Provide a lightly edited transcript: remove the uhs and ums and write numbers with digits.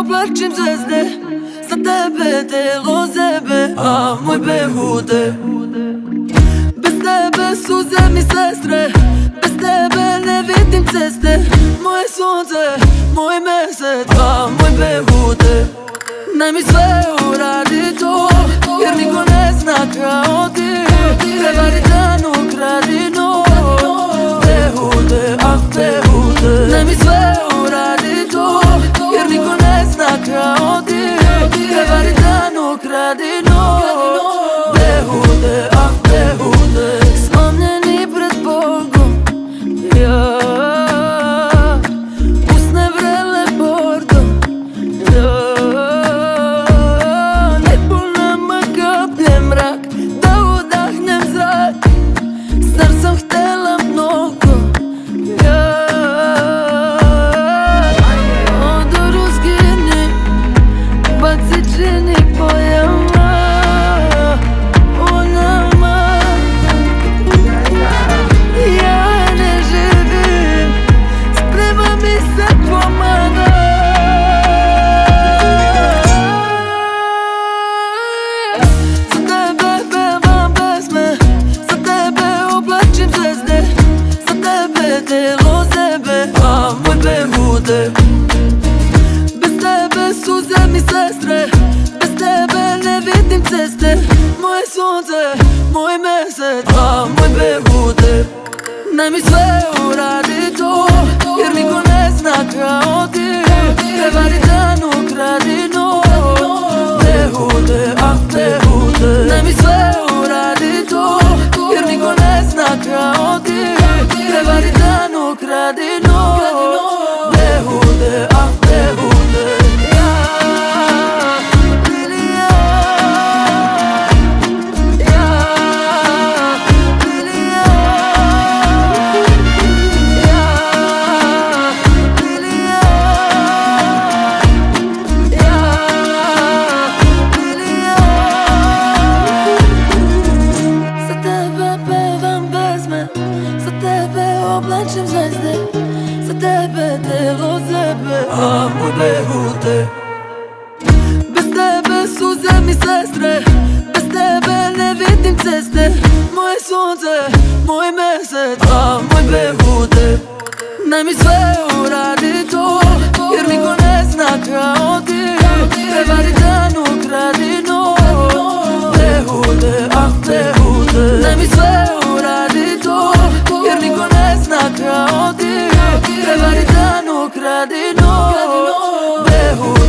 oblačim zvezde, za tebe telo zebe, a moj behude. Bez tebe suze mi sestre, bez tebe ne vidim ceste. Moje sunce, moj mesec, a moj behude. Daj mi sve uradi to, jer niko ne zna kao ti. Prevari dan, ukradi noć, behude, ah behude. Daj mi sve uradi to, jer niko ne zna kao ti. Prevari dan, ukradi noć, behude, ah behude. Slomljeni pred Bogom, ja, usne vrele bordo, ja. Nepuna me kaplje mrak, da udahnem zrak. Zar sam htela mnogo, ja. Odor uzgini, baci čini pojama o nama. Ja ne živim, sprema mi se pomana. Za tebe pevam pesme, za tebe oblačim zvezde, za tebe telo zebe, a moj behude. Bez tebe suze mi sestre, bez tebe ne vidim ceste. Moje sunce, moj mesec, a moj behude. Daj mi sve uradi to, jer niko ne zna kao ti. Prevari dan, ukradi noć, behude, ah behude. Daj mi sve uradi to, jer niko ne zna kao ti. Prevari dan, ukradi noć, behude, ah behude. Ja, Lilija, ja, Lilija, ja, Lilija, ja, Lilija. Za tebe pevam pesme, za tebe oblačim zvezde, za tebe telo zebe, a moj behude. Bez tebe suze mi sestre, bez tebe ne vidim ceste. Moje sunce, moj mesec, a moj behude. Daj mi sve uradi to, jer niko ne zna kao ti. Prevari dan, ukradi noć, behude, ah behude. Daj mi sve uradi to, jer niko ne zna kao ti. Prevari dan, ukradi noć, behude.